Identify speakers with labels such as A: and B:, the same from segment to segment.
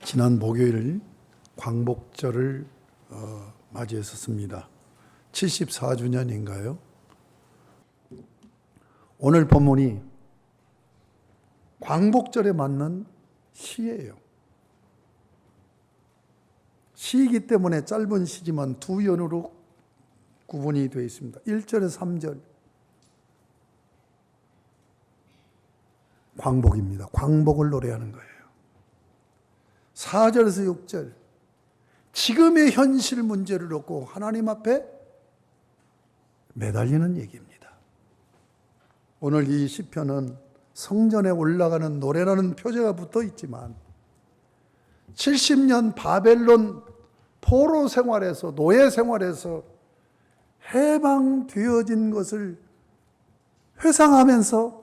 A: 지난 목요일 광복절을 맞이했었습니다. 74주년인가요? 오늘 본문이 광복절에 맞는 시예요. 시이기 때문에 짧은 시지만 두 연으로 구분이 되어 있습니다. 1절에서 3절 광복입니다. 광복을 노래하는 거예요. 4절에서 6절 지금의 현실 문제를 놓고 하나님 앞에 매달리는 얘기입니다. 오늘 이 시편은 성전에 올라가는 노래라는 표제가 붙어 있지만 70년 바벨론 포로 생활에서 노예 생활에서 해방되어진 것을 회상하면서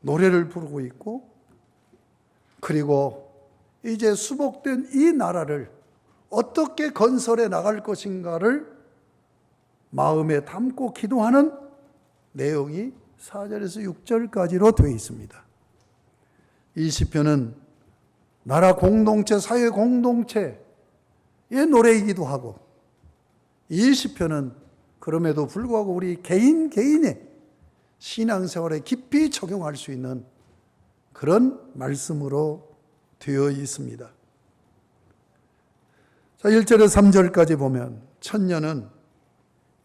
A: 노래를 부르고 있고, 그리고 이제 수복된 이 나라를 어떻게 건설해 나갈 것인가를 마음에 담고 기도하는 내용이 4절에서 6절까지로 되어 있습니다. 이 시편은 나라 공동체, 사회 공동체의 노래이기도 하고, 이 시편은 그럼에도 불구하고 우리 개인의 신앙생활에 깊이 적용할 수 있는 그런 말씀으로 되어 있습니다. 자, 1절에서 3절까지 보면 천년은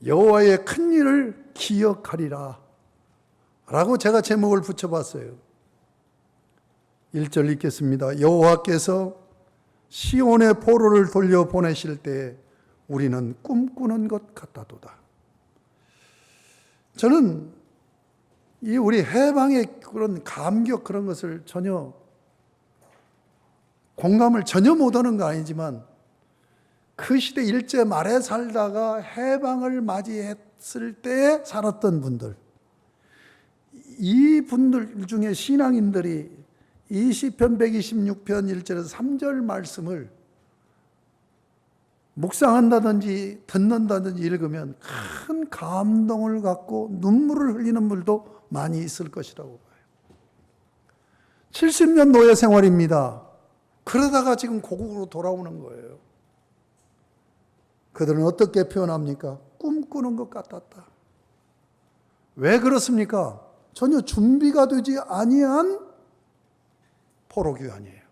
A: 여호와의 큰 일을 기억하리라 라고 제가 제목을 붙여봤어요. 1절 읽겠습니다. 여호와께서 시온의 포로를 돌려보내실 때 우리는 꿈꾸는 것 같다도다. 저는 이 우리 해방의 그런 감격, 그런 것을 공감을 전혀 못하는 거 아니지만, 그 시대 일제 말에 살다가 해방을 맞이했을 때 살았던 분들, 이 분들 중에 신앙인들이 이 시편 126편 1절에서 3절 말씀을 묵상한다든지 듣는다든지 읽으면 큰 감동을 갖고 눈물을 흘리는 분들도 많이 있을 것이라고 봐요. 70년 노예 생활입니다. 그러다가 지금 고국으로 돌아오는 거예요. 그들은 어떻게 표현합니까? 꿈꾸는 것 같았다. 왜 그렇습니까? 전혀 준비가 되지 아니한 포로귀환이에요.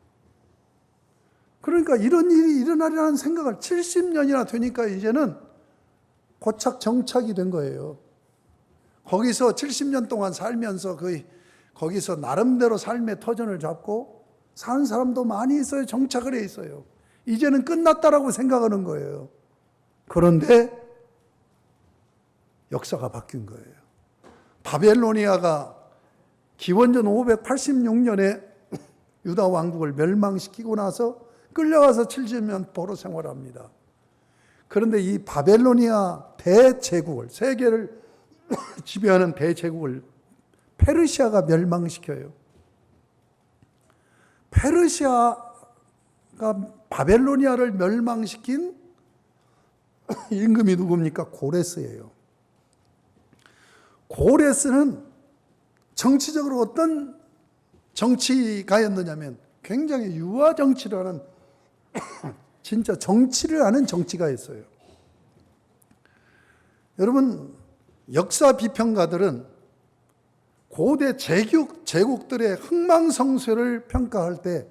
A: 그러니까 이런 일이 일어나리라는 생각을 70년이나 되니까 이제는 고착 정착이 된 거예요. 거기서 70년 동안 살면서 거기서 나름대로 삶의 터전을 잡고 사는 사람도 많이 있어요. 정착을 해 있어요. 이제는 끝났다라고 생각하는 거예요. 그런데 역사가 바뀐 거예요. 바벨로니아가 기원전 586년에 유다 왕국을 멸망시키고 나서 끌려가서 70년 포로 생활합니다. 그런데 이 바벨로니아 대제국을, 세계를 지배하는 대제국을 페르시아가 멸망시켜요. 페르시아가 바벨로니아를 멸망시킨 임금이 누굽니까? 고레스예요. 고레스는 정치적으로 어떤 정치가였느냐면 굉장히 유화 정치를 하는 진짜 정치를 하는 정치가였어요. 여러분, 역사 비평가들은 고대 제국들의 흥망성쇠를 평가할 때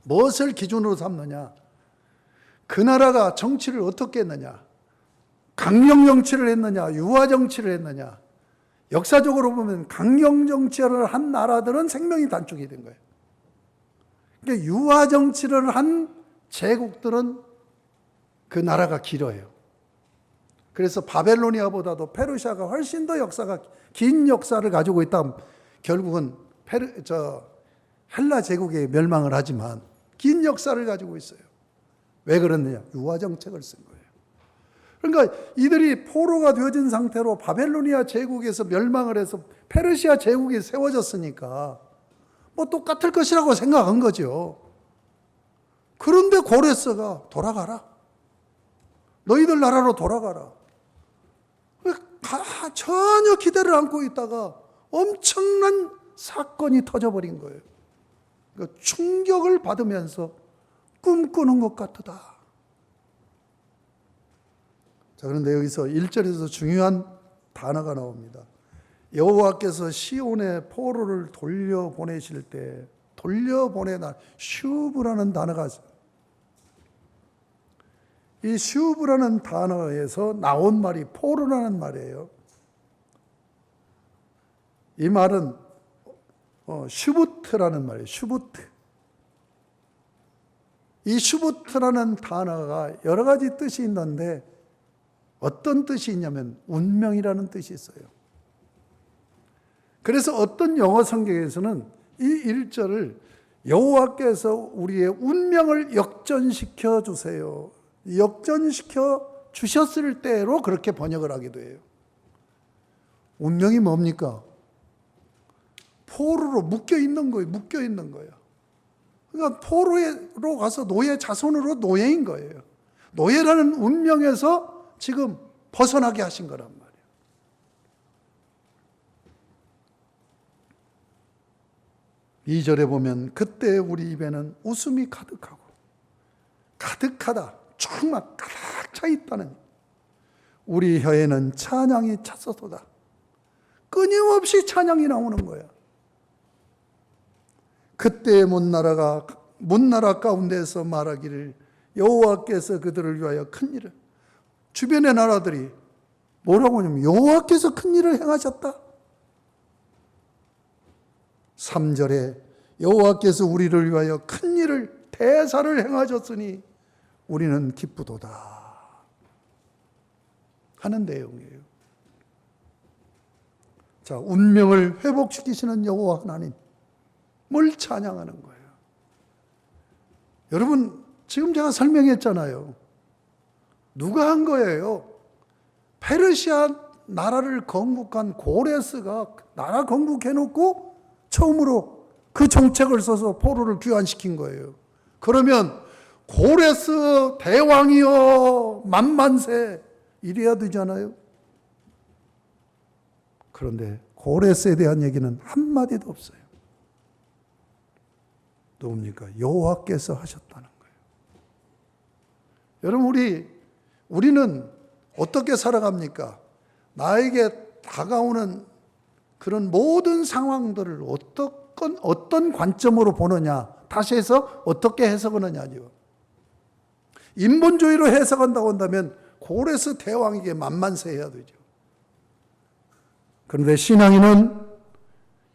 A: 무엇을 기준으로 삼느냐? 그 나라가 정치를 어떻게 했느냐? 강령 정치를 했느냐? 유화 정치를 했느냐? 역사적으로 보면 강령 정치를 한 나라들은 생명이 단축이 된 거예요. 그러니까 유화 정치를 한 제국들은 그 나라가 길어요. 그래서 바벨로니아보다도 페르시아가 훨씬 더 역사가 긴 역사를 가지고 있다. 결국은 헬라 제국에 멸망을 하지만 긴 역사를 가지고 있어요. 왜 그러느냐? 유화 정책을 쓴 거예요. 그러니까 이들이 포로가 되어진 상태로 바벨로니아 제국에서 멸망을 해서 페르시아 제국이 세워졌으니까 뭐 똑같을 것이라고 생각한 거죠. 그런데 고레스가 돌아가라. 너희들 나라로 돌아가라. 전혀 기대를 안고 있다가 엄청난 사건이 터져버린 거예요. 충격을 받으면서 꿈꾸는 것 같다. 자, 그런데 여기서 1절에서 중요한 단어가 나옵니다. 여호와께서 시온에 포로를 돌려보내실 때, 돌려보내다, 슈브라는 단어가 있어요. 이 슈브라는 단어에서 나온 말이 포로라는 말이에요. 이 말은 슈부트라는 말이에요. 슈부트. 이 슈부트라는 단어가 여러 가지 뜻이 있는데 어떤 뜻이 있냐면 운명이라는 뜻이 있어요. 그래서 어떤 영어 성경에서는 이 1절을 여호와께서 우리의 운명을 역전시켜 주세요. 역전시켜 주셨을 때로 그렇게 번역을 하기도 해요. 운명이 뭡니까? 포로로 묶여 있는 거예요. 묶여 있는 거예요. 그러니까 포로로 가서 노예 자손으로 노예인 거예요. 노예라는 운명에서 지금 벗어나게 하신 거란 말이에요. 이 절에 보면 그때 우리 입에는 웃음이 가득하고 가득하다. 정말 가득 차 있다는, 우리 혀에는 찬양이 찼었도다. 끊임없이 찬양이 나오는 거야. 그때 문나라 가운데서 말하기를 여호와께서 그들을 위하여 큰 일을, 주변의 나라들이 뭐라고 하냐면 여호와께서 큰 일을 행하셨다. 3절에 여호와께서 우리를 위하여 큰 일을, 대사를 행하셨으니 우리는 기쁘도다 하는 내용이에요. 자, 운명을 회복시키시는 여호와 하나님, 뭘 찬양하는 거예요. 여러분, 지금 제가 설명했잖아요. 누가 한 거예요? 페르시아 나라를 건국한 고레스가 나라 건국해놓고 처음으로 그 정책을 써서 포로를 귀환시킨 거예요. 그러면 고레스 대왕이여 만만세 이래야 되잖아요. 그런데 고레스에 대한 얘기는 한마디도 없어요. 누굽니까? 여호와께서 하셨다는 거예요. 여러분, 우리는 어떻게 살아갑니까? 나에게 다가오는 그런 모든 상황들을 어떤 관점으로 보느냐, 다시 해서 어떻게 해석하느냐죠. 인본주의로 해석한다고 한다면 고레스 대왕에게 만만세해야 되죠. 그런데 신앙인은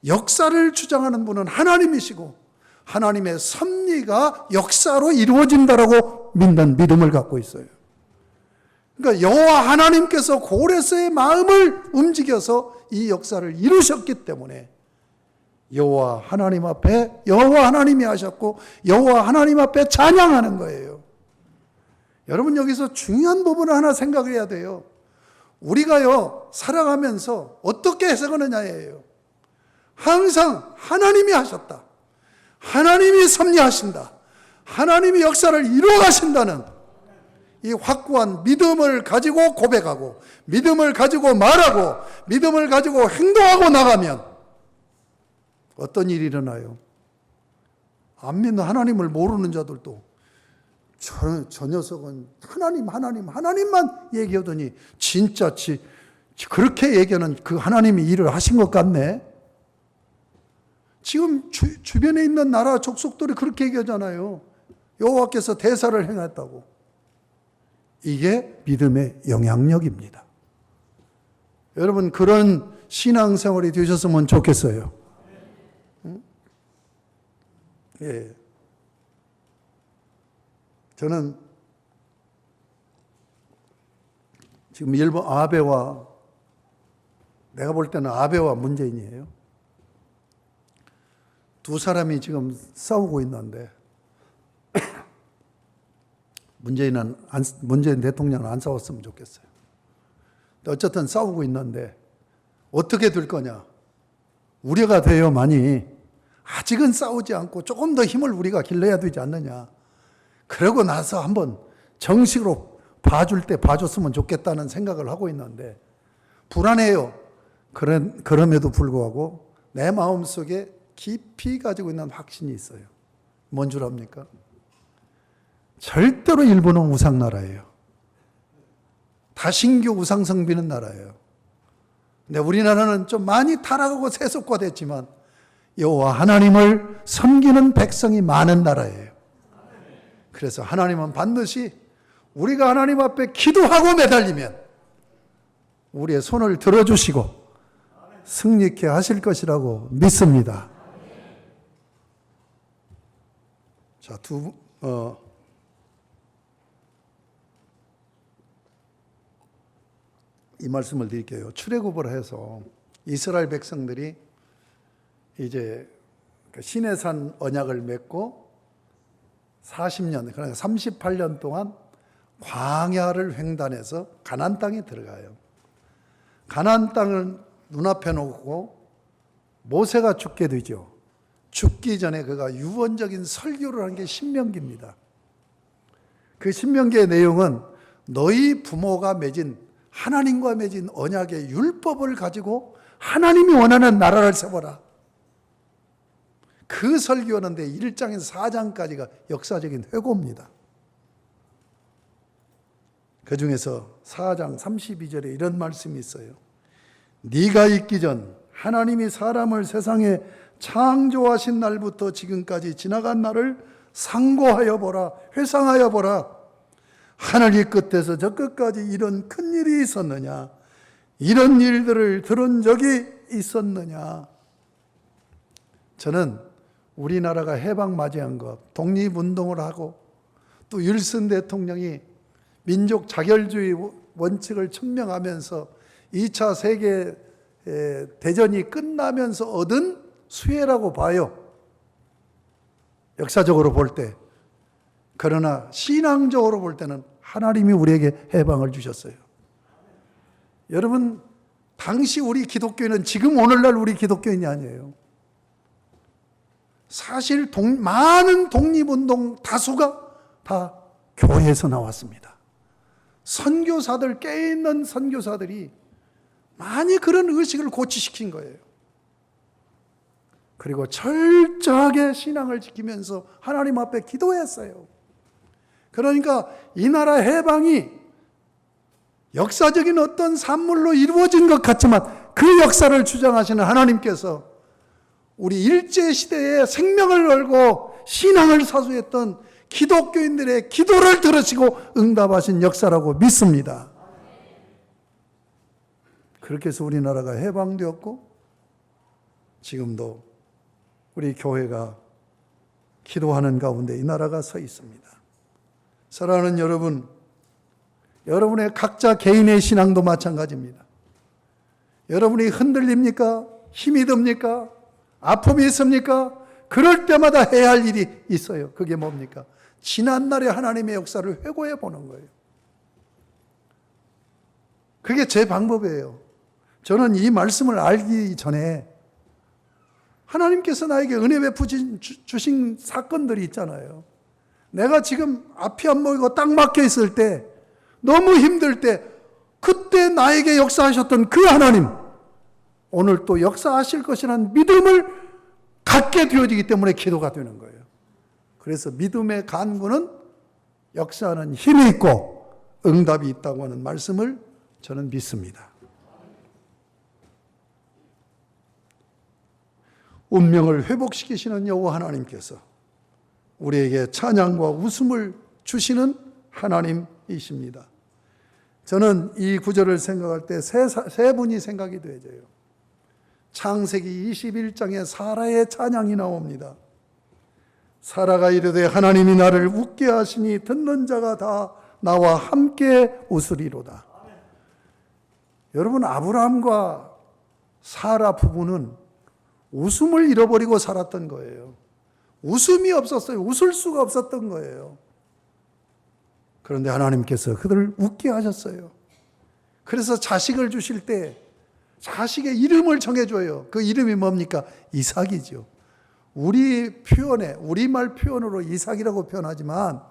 A: 역사를 주장하는 분은 하나님이시고 하나님의 섭리가 역사로 이루어진다라고 믿는 믿음을 갖고 있어요. 그러니까 여호와 하나님께서 고레스의 마음을 움직여서 이 역사를 이루셨기 때문에 여호와 하나님 앞에 여호와 하나님이 하셨고 여호와 하나님 앞에 찬양하는 거예요. 여러분, 여기서 중요한 부분을 하나 생각해야 돼요. 우리가요 살아가면서 어떻게 해석하느냐예요. 항상 하나님이 하셨다, 하나님이 섭리하신다, 하나님이 역사를 이루어 가신다는 이 확고한 믿음을 가지고 고백하고 믿음을 가지고 말하고 믿음을 가지고 행동하고 나가면 어떤 일이 일어나요? 안 믿는 하나님을 모르는 자들도 저 녀석은 하나님만 얘기하더니 진짜 그렇게 얘기하는 그 하나님이 일을 하신 것 같네. 지금 주변에 있는 나라 족속들이 그렇게 얘기하잖아요. 여호와께서 대사를 행했다고. 이게 믿음의 영향력입니다. 여러분, 그런 신앙생활이 되셨으면 좋겠어요. 응? 예. 저는 지금 일본 아베와, 내가 볼 때는 아베와 문재인이에요. 두 사람이 지금 싸우고 있는데 문재인 대통령은 안 싸웠으면 좋겠어요. 어쨌든 싸우고 있는데 어떻게 될 거냐 우려가 돼요. 많이. 아직은 싸우지 않고 조금 더 힘을 우리가 길러야 되지 않느냐. 그러고 나서 한번 정식으로 봐줄 때 봐줬으면 좋겠다는 생각을 하고 있는데 불안해요. 그럼에도 불구하고 내 마음속에 깊이 가지고 있는 확신이 있어요. 뭔 줄 압니까? 절대로 일본은 우상나라예요. 다신교 우상성 비는 나라예요. 근데 우리나라는 좀 많이 타락하고 세속화됐지만 여호와 하나님을 섬기는 백성이 많은 나라예요. 그래서 하나님은 반드시 우리가 하나님 앞에 기도하고 매달리면 우리의 손을 들어주시고 승리케 하실 것이라고 믿습니다. 자, 이 말씀을 드릴게요. 출애굽을 해서 이스라엘 백성들이 이제 시내산 언약을 맺고 40년, 그러니까 38년 동안 광야를 횡단해서 가나안 땅에 들어가요. 가나안 땅을 눈앞에 놓고 모세가 죽게 되죠. 죽기 전에 그가 유언적인 설교를 한 게 신명기입니다. 그 신명기의 내용은 너희 부모가 맺은 하나님과 맺은 언약의 율법을 가지고 하나님이 원하는 나라를 세워라. 그 설교하는데 1장에서 4장까지가 역사적인 회고입니다. 그 중에서 4장 32절에 이런 말씀이 있어요. 네가 있기 전 하나님이 사람을 세상에 창조하신 날부터 지금까지 지나간 날을 상고하여 보라, 회상하여 보라. 하늘 이 끝에서 저 끝까지 이런 큰 일이 있었느냐? 이런 일들을 들은 적이 있었느냐? 저는 우리나라가 해방 맞이한 것, 독립운동을 하고 또 윌슨 대통령이 민족 자결주의 원칙을 천명하면서 2차 세계 대전이 끝나면서 얻은 수혜라고 봐요. 역사적으로 볼 때. 그러나 신앙적으로 볼 때는 하나님이 우리에게 해방을 주셨어요. 여러분, 당시 우리 기독교인은 지금 오늘날 우리 기독교인이 아니에요. 사실 많은 독립운동 다수가 다 교회에서 나왔습니다. 선교사들, 깨있는 선교사들이 많이 그런 의식을 고취시킨 거예요. 그리고 철저하게 신앙을 지키면서 하나님 앞에 기도했어요. 그러니까 이 나라 해방이 역사적인 어떤 산물로 이루어진 것 같지만 그 역사를 주장하시는 하나님께서 우리 일제시대에 생명을 걸고 신앙을 사수했던 기독교인들의 기도를 들으시고 응답하신 역사라고 믿습니다. 그렇게 해서 우리나라가 해방되었고 지금도 우리 교회가 기도하는 가운데 이 나라가 서 있습니다. 사랑하는 여러분, 여러분의 각자 개인의 신앙도 마찬가지입니다. 여러분이 흔들립니까? 힘이 듭니까? 아픔이 있습니까? 그럴 때마다 해야 할 일이 있어요. 그게 뭡니까? 지난날의 하나님의 역사를 회고해 보는 거예요. 그게 제 방법이에요. 저는 이 말씀을 알기 전에 하나님께서 나에게 은혜 주신 사건들이 있잖아요. 내가 지금 앞이 안 보이고 딱 막혀 있을 때, 너무 힘들 때, 그때 나에게 역사하셨던 그 하나님, 오늘 또 역사하실 것이라는 믿음을 갖게 되어지기 때문에 기도가 되는 거예요. 그래서 믿음의 간구는 역사하는 힘이 있고 응답이 있다고 하는 말씀을 저는 믿습니다. 운명을 회복시키시는 여호와 하나님께서 우리에게 찬양과 웃음을 주시는 하나님이십니다. 저는 이 구절을 생각할 때 세 분이 생각이 되어져요. 창세기 21장에 사라의 찬양이 나옵니다. 사라가 이르되 하나님이 나를 웃게 하시니 듣는 자가 다 나와 함께 웃으리로다. 여러분, 아브라함과 사라 부부는 웃음을 잃어버리고 살았던 거예요. 웃음이 없었어요. 웃을 수가 없었던 거예요. 그런데 하나님께서 그들을 웃게 하셨어요. 그래서 자식을 주실 때 자식의 이름을 정해줘요. 그 이름이 뭡니까? 이삭이죠. 우리말 표현으로 이삭이라고 표현하지만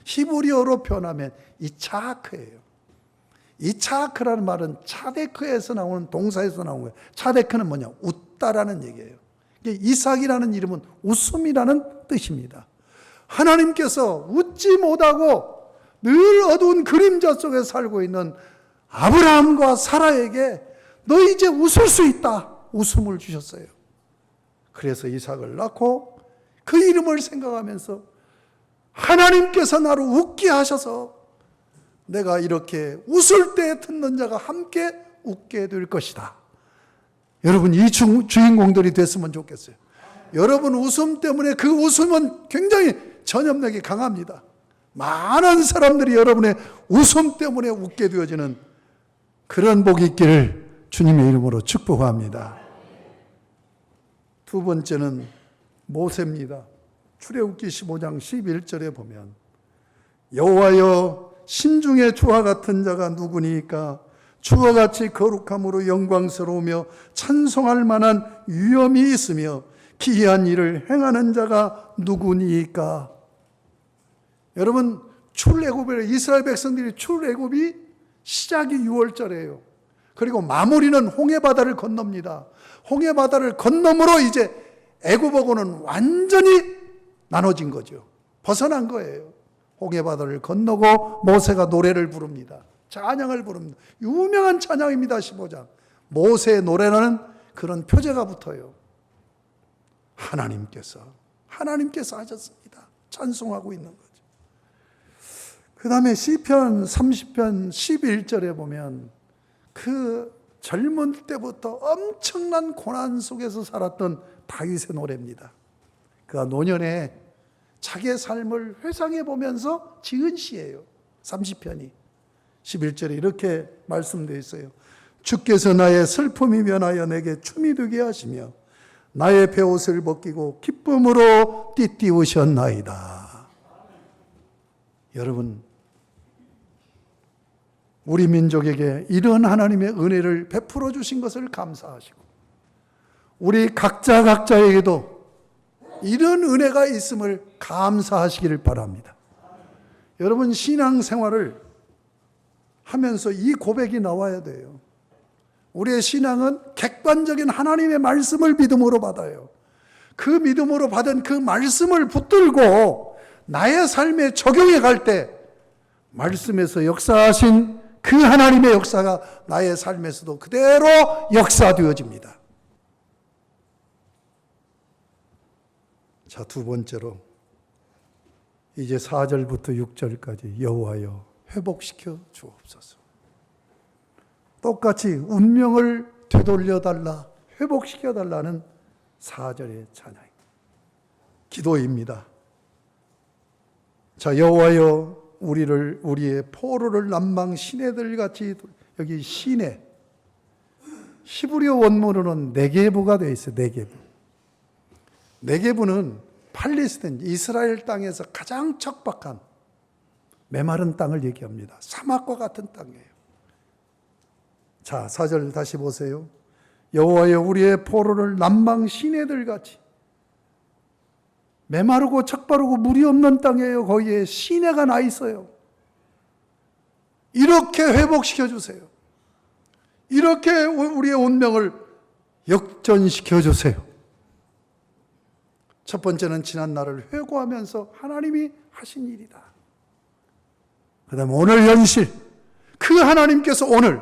A: 히브리어로 표현하면 이차크예요. 이차크라는 말은 차데크에서 나오는 동사에서 나온 거예요. 차데크는 뭐냐? 웃다라는 얘기예요. 이삭이라는 이름은 웃음이라는 뜻입니다. 하나님께서 웃지 못하고 늘 어두운 그림자 속에 살고 있는 아브라함과 사라에게 너 이제 웃을 수 있다. 웃음을 주셨어요. 그래서 이삭을 낳고 그 이름을 생각하면서 하나님께서 나를 웃게 하셔서 내가 이렇게 웃을 때 듣는 자가 함께 웃게 될 것이다. 여러분 이 주인공들이 됐으면 좋겠어요. 여러분 웃음 때문에 그 웃음은 굉장히 전염력이 강합니다. 많은 사람들이 여러분의 웃음 때문에 웃게 되어지는 그런 복이 있기를 주님의 이름으로 축복합니다. 두 번째는 모세입니다. 출애굽기 15장 11절에 보면 여호와여 신중에 주와 같은 자가 누구니까 주와 같이 거룩함으로 영광스러우며 찬송할 만한 위엄이 있으며 기이한 일을 행하는 자가 누구니까. 여러분 출애굽에 이스라엘 백성들이 출애굽이 시작이 6월절이에요. 그리고 마무리는 홍해바다를 건넙니다. 홍해바다를 건너므로 이제 애굽하고는 완전히 나눠진 거죠. 벗어난 거예요. 홍해바다를 건너고 모세가 노래를 부릅니다. 찬양을 부릅니다. 유명한 찬양입니다. 15장. 모세의 노래라는 그런 표제가 붙어요. 하나님께서 하셨습니다. 찬송하고 있는 거죠. 그 다음에 시편 30편 11절에 보면 그 젊은 때부터 엄청난 고난 속에서 살았던 다윗의 노래입니다. 그가 노년에 자기의 삶을 회상해 보면서 지은 시예요. 30편이 11절에 이렇게 말씀되어 있어요. 주께서 나의 슬픔이 변하여 내게 춤이 되게 하시며 나의 베옷을 벗기고 기쁨으로 띠띠우셨나이다. 여러분 우리 민족에게 이런 하나님의 은혜를 베풀어 주신 것을 감사하시고 우리 각자에게도 이런 은혜가 있음을 감사하시기를 바랍니다. 여러분 신앙생활을 하면서 이 고백이 나와야 돼요. 우리의 신앙은 객관적인 하나님의 말씀을 믿음으로 받아요. 그 믿음으로 받은 그 말씀을 붙들고 나의 삶에 적용해 갈 때 말씀에서 역사하신 그 하나님의 역사가 나의 삶에서도 그대로 역사되어집니다. 자, 두 번째로 이제 4절부터 6절까지 여호와여 회복시켜 주옵소서. 똑같이 운명을 되돌려달라, 회복시켜달라는 4절의 찬양 기도입니다. 자, 여호와여 우리의 포로를 남방 시내들 같이, 여기 시내 히브리어 원문으로는 네게부가 되어 있어요. 네게부는 팔레스타인 이스라엘 땅에서 가장 척박한 메마른 땅을 얘기합니다. 사막과 같은 땅이에요. 자, 4절 다시 보세요. 여호와여 우리의 포로를 남방 시내들 같이, 메마르고 척박하고 물이 없는 땅이에요. 거기에 시내가 나 있어요. 이렇게 회복시켜 주세요. 이렇게 우리의 운명을 역전시켜 주세요. 첫 번째는 지난 날을 회고하면서 하나님이 하신 일이다. 그 다음에 오늘 현실, 그 하나님께서 오늘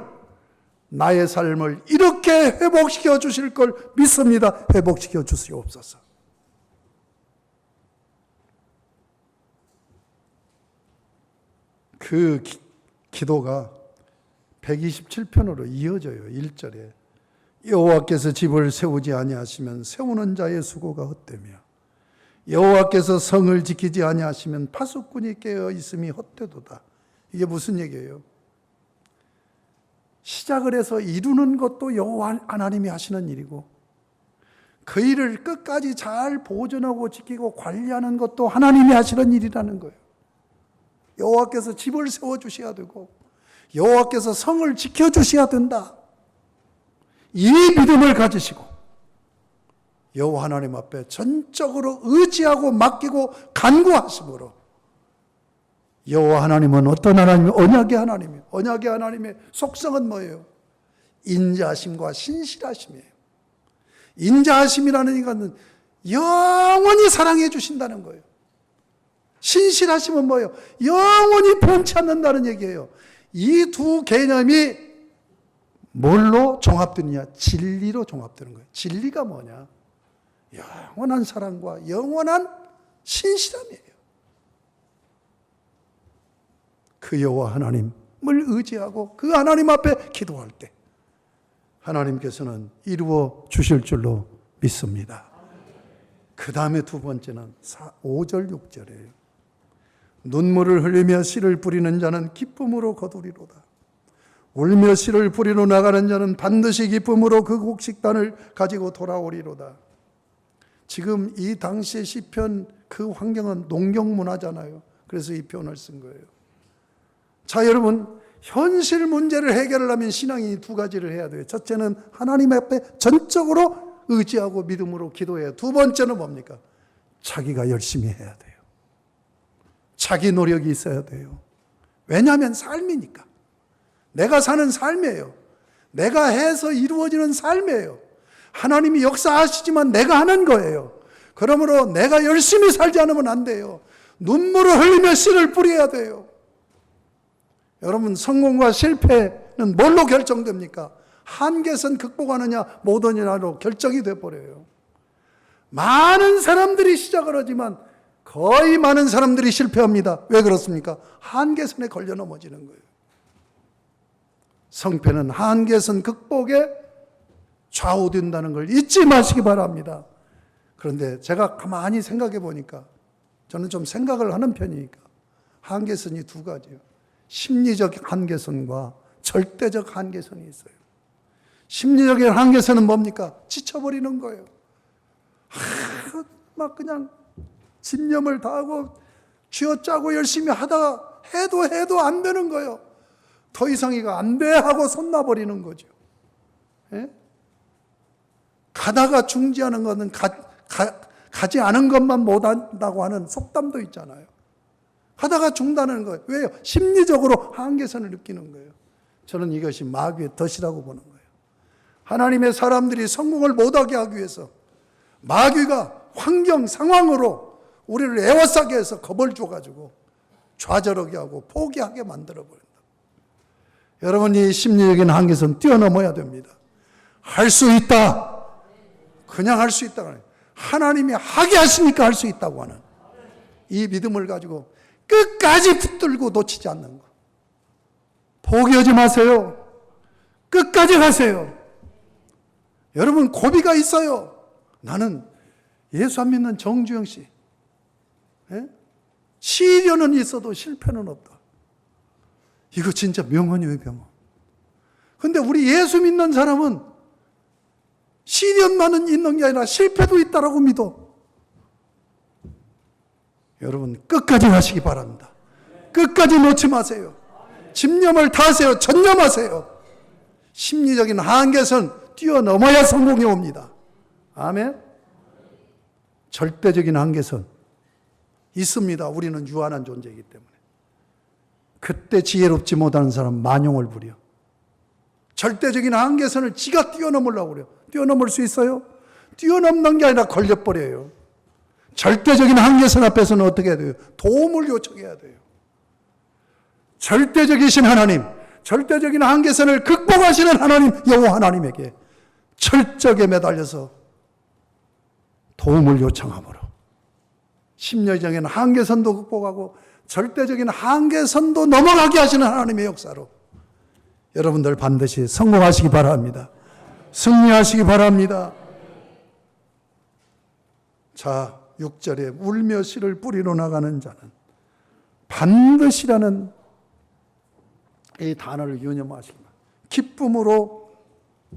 A: 나의 삶을 이렇게 회복시켜 주실 걸 믿습니다. 회복시켜 주시옵소서. 그 기도가 127편으로 이어져요. 1절에 여호와께서 집을 세우지 아니하시면 세우는 자의 수고가 헛되며 여호와께서 성을 지키지 아니하시면 파수꾼이 깨어 있음이 헛되도다. 이게 무슨 얘기예요? 시작을 해서 이루는 것도 여호와 하나님이 하시는 일이고 그 일을 끝까지 잘 보존하고 지키고 관리하는 것도 하나님이 하시는 일이라는 거예요. 여호와께서 집을 세워주셔야 되고 여호와께서 성을 지켜주셔야 된다. 이 믿음을 가지시고 여호와 하나님 앞에 전적으로 의지하고 맡기고 간구하심으로 여호와 하나님은 어떤 하나님이에요? 언약의 하나님이에요. 언약의 하나님의 속성은 뭐예요? 인자하심과 신실하심이에요. 인자하심이라는 것은 영원히 사랑해 주신다는 거예요. 신실하심은 뭐예요? 영원히 변치 않는다는 얘기예요. 이 두 개념이 뭘로 종합되느냐? 진리로 종합되는 거예요. 진리가 뭐냐? 영원한 사랑과 영원한 신실함이에요. 그 여호와 하나님을 의지하고 그 하나님 앞에 기도할 때 하나님께서는 이루어 주실 줄로 믿습니다. 그 다음에 두 번째는 5절 6절이에요. 눈물을 흘리며 씨를 뿌리는 자는 기쁨으로 거두리로다. 울며 씨를 뿌리러 나가는 자는 반드시 기쁨으로 그 곡식단을 가지고 돌아오리로다. 지금 이 당시의 시편 그 환경은 농경 문화잖아요. 그래서 이 표현을 쓴 거예요. 자, 여러분, 현실 문제를 해결하려면 신앙이 두 가지를 해야 돼요. 첫째는 하나님 앞에 전적으로 의지하고 믿음으로 기도해요. 두 번째는 뭡니까? 자기가 열심히 해야 돼요. 자기 노력이 있어야 돼요. 왜냐하면 삶이니까. 내가 사는 삶이에요. 내가 해서 이루어지는 삶이에요. 하나님이 역사하시지만 내가 하는 거예요. 그러므로 내가 열심히 살지 않으면 안 돼요. 눈물을 흘리며 씨를 뿌려야 돼요. 여러분, 성공과 실패는 뭘로 결정됩니까? 한계선 극복하느냐 못하느냐로 결정이 돼버려요. 많은 사람들이 시작을 하지만 거의 많은 사람들이 실패합니다. 왜 그렇습니까? 한계선에 걸려 넘어지는 거예요. 성패는 한계선 극복에 좌우된다는 걸 잊지 마시기 바랍니다. 그런데 제가 가만히 생각해 보니까 저는 좀 생각을 하는 편이니까 한계선이 두 가지예요. 심리적 한계선과 절대적 한계선이 있어요. 심리적인 한계선은 뭡니까? 지쳐버리는 거예요. 막 그냥 집념을 다하고 쥐어짜고 열심히 하다가 해도 안 되는 거예요. 더 이상 이거 안 돼 하고 손 놔버리는 거죠. 예? 가다가 중지하는 것은 가지 않은 것만 못한다고 하는 속담도 있잖아요. 하다가 중단하는 거예요. 왜요? 심리적으로 한계선을 느끼는 거예요. 저는 이것이 마귀의 덫이라고 보는 거예요. 하나님의 사람들이 성공을 못하게 하기 위해서 마귀가 환경, 상황으로 우리를 애워싸게 해서 겁을 줘가지고 좌절하게 하고 포기하게 만들어버린다. 여러분, 이 심리적인 한계선 뛰어넘어야 됩니다. 할 수 있다. 그냥 할 수 있다. 하나님이 하게 하시니까 할 수 있다고 하는 이 믿음을 가지고 끝까지 붙들고 놓치지 않는 것. 포기하지 마세요. 끝까지 가세요. 여러분, 고비가 있어요. 나는 예수 안 믿는 정주영 씨. 시련은 있어도 실패는 없다. 이거 진짜 명언이에요, 명언. 근데 우리 예수 믿는 사람은 시련만은 있는 게 아니라 실패도 있다라고 믿어. 여러분, 끝까지 가시기 바랍니다. 끝까지 놓지 마세요. 집념을 다하세요. 전념하세요. 심리적인 한계선 뛰어넘어야 성공이 옵니다. 아멘. 절대적인 한계선 있습니다. 우리는 유한한 존재이기 때문에. 그때 지혜롭지 못하는 사람 만용을 부려. 절대적인 한계선을 지가 뛰어넘으려고 그래요. 뛰어넘을 수 있어요? 뛰어넘는 게 아니라 걸려버려요. 절대적인 한계선 앞에서는 어떻게 해야 돼요? 도움을 요청해야 돼요. 절대적이신 하나님, 절대적인 한계선을 극복하시는 하나님, 여호와 하나님에게 철저하게 매달려서 도움을 요청함으로 심리적인 한계선도 극복하고 절대적인 한계선도 넘어가게 하시는 하나님의 역사로 여러분들 반드시 성공하시기 바랍니다. 승리하시기 바랍니다. 자, 6절에 울며 씨를 뿌리러 나가는 자는 반드시라는 이 단어를 유념하시기 바랍니다. 기쁨으로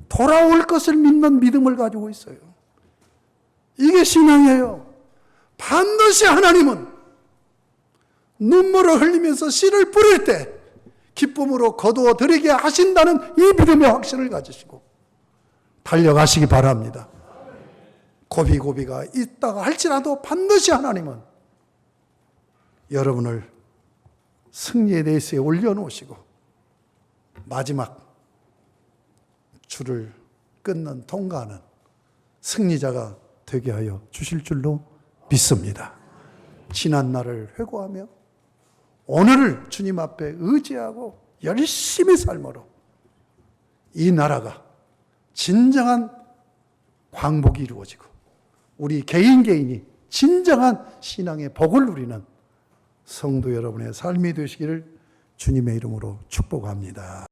A: 돌아올 것을 믿는 믿음을 가지고 있어요. 이게 신앙이에요. 반드시 하나님은 눈물을 흘리면서 씨를 뿌릴 때 기쁨으로 거두어 드리게 하신다는 이 믿음의 확신을 가지시고 달려가시기 바랍니다. 고비가 있다가 할지라도 반드시 하나님은 여러분을 승리의 레이스에 올려놓으시고 마지막 줄을 끊는 통과하는 승리자가 되게 하여 주실 줄로 믿습니다. 지난 날을 회고하며 오늘을 주님 앞에 의지하고 열심히 삶으로 이 나라가 진정한 광복이 이루어지고 우리 개인이 진정한 신앙의 복을 누리는 성도 여러분의 삶이 되시기를 주님의 이름으로 축복합니다.